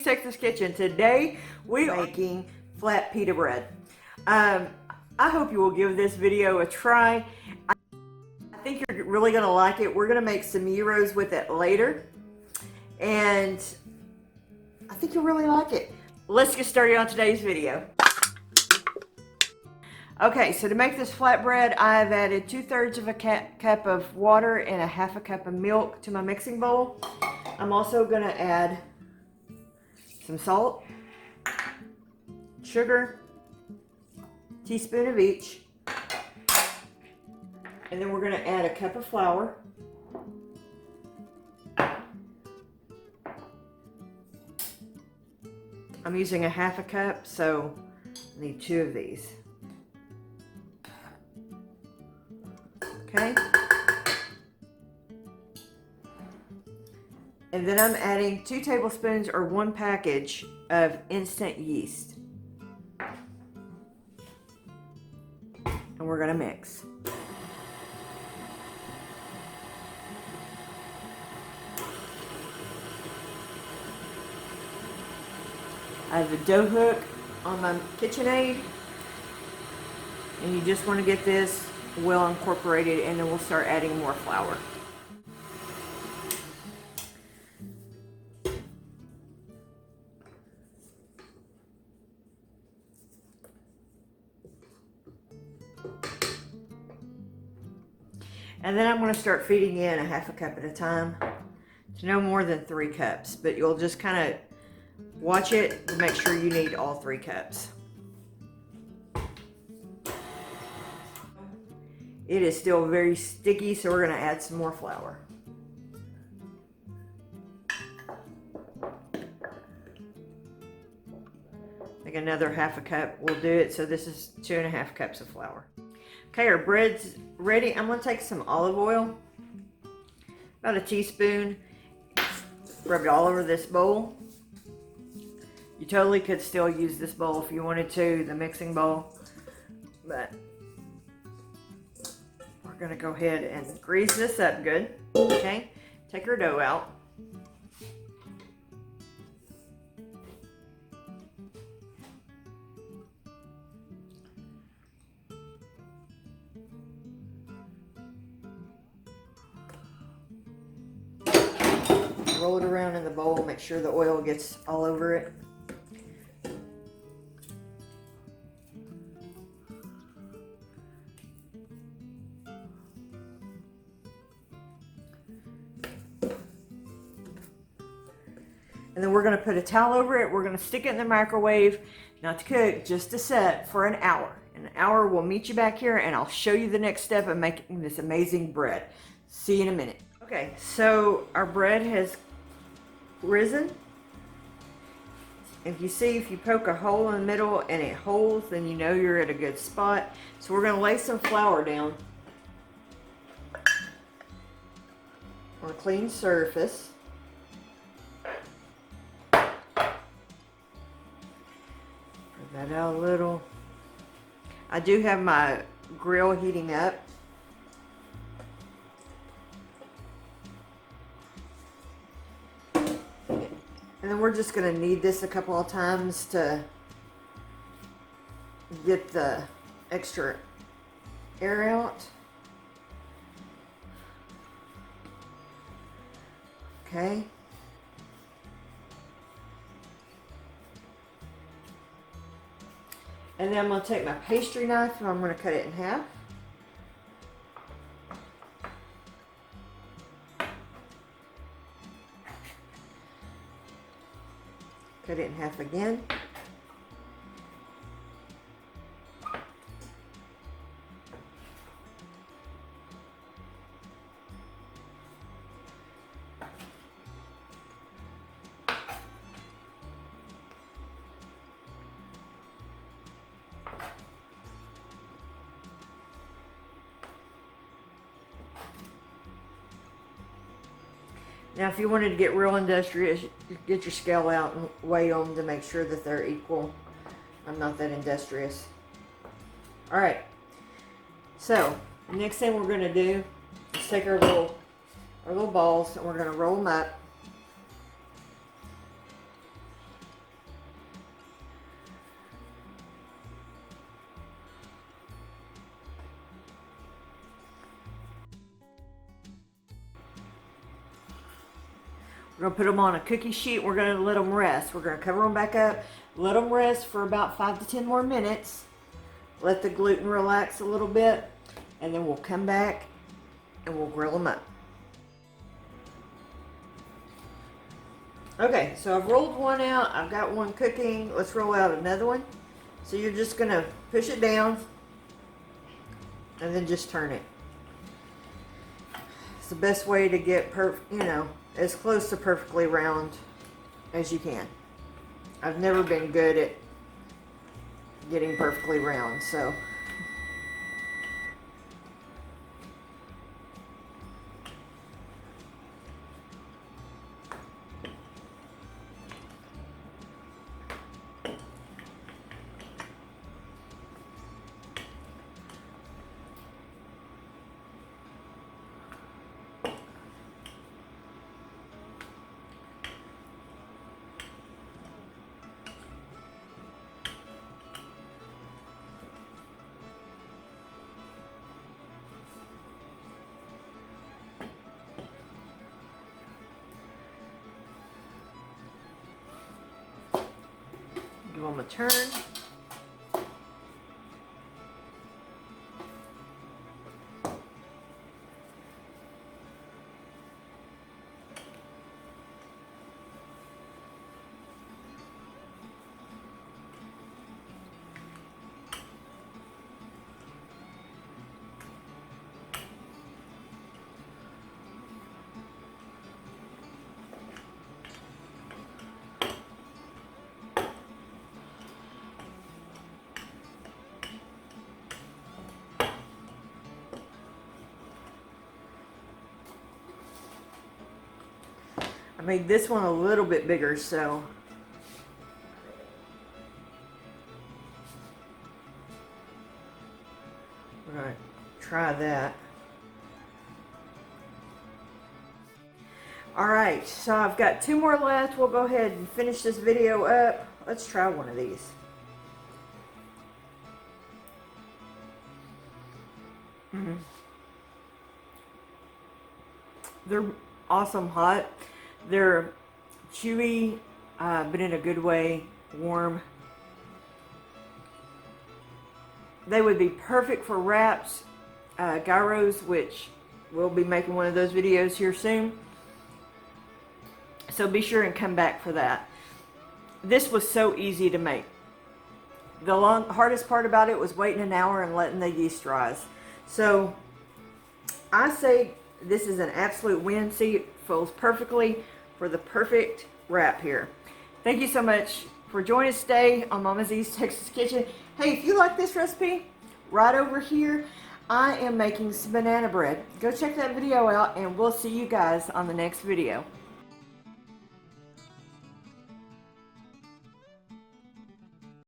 Texas Kitchen. Today we are making flat pita bread. I hope you will give this video a try. I think you're really going to like it. We're going to make some gyros with it later, and I think you'll really like it. Let's get started on today's video. Okay, so to make this flatbread, I've added 2/3 of a cup of water and 1/2 cup of milk to my mixing bowl. I'm also going to add some salt, sugar, teaspoon of each, and then we're going to add a cup of flour, I'm using 1/2 cup, so I need 2 of these. Okay. And then I'm adding 2 tablespoons or 1 package of instant yeast. And we're going to mix. I have a dough hook on my KitchenAid, and you just want to get this well incorporated, and then we'll start adding more flour. And then I'm going to start feeding in 1/2 cup at a time to no more than 3 cups, but you'll just kind of watch it to make sure you need all 3 cups. It is still very sticky, so we're going to add some more flour. I think another 1/2 cup will do it, so this is 2 1/2 cups of flour. Okay, our bread's ready. I'm going to take some olive oil, about a teaspoon, rub it all over this bowl. You totally could still use this bowl if you wanted to, the mixing bowl, but we're going to go ahead and grease this up good. Okay, take our dough out. Roll it around in the bowl, make sure the oil gets all over it. And then we're going to put a towel over it. We're going to stick it in the microwave, not to cook, just to set for an hour. In an hour, we'll meet you back here, and I'll show you the next step of making this amazing bread. See you in a minute. Okay, so our bread has risen. If you see, if you poke a hole in the middle and it holds, then you know you're at a good spot. So we're going to lay some flour down on a clean surface. That out a little. I do have my grill heating up. And then we're just going to knead this a couple of times to get the extra air out. Okay. And then I'm going to take my pastry knife and I'm going to cut it in half. Cut it in half again. Now, if you wanted to get real industrious, get your scale out and weigh them to make sure that they're equal. I'm not that industrious. All right. So, next thing we're going to do is take our little balls and we're going to roll them up. We're going to put them on a cookie sheet. We're going to let them rest. We're going to cover them back up, let them rest for about 5 to 10 more minutes. Let the gluten relax a little bit, and then we'll come back and we'll grill them up. Okay, so I've rolled one out. I've got one cooking. Let's roll out another one. So you're just going to push it down and then just turn it. It's the best way to get as close to perfectly round as you can. I've never been good at getting perfectly round, so give them a turn. I made this one a little bit bigger, so we're going to try that. Alright, so I've got 2 more left. We'll go ahead and finish this video up. Let's try one of these. They're awesome hot. They're chewy, but in a good way, warm. They would be perfect for wraps, gyros, which we'll be making one of those videos here soon. So be sure and come back for that. This was so easy to make. The hardest part about it was waiting an hour and letting the yeast rise. So I say this is an absolute win. See, it folds perfectly for the perfect wrap here. Thank you so much for joining us today on Mama's East Texas Kitchen. Hey, if you like this recipe, right over here, I am making some banana bread. Go check that video out, and we'll see you guys on the next video.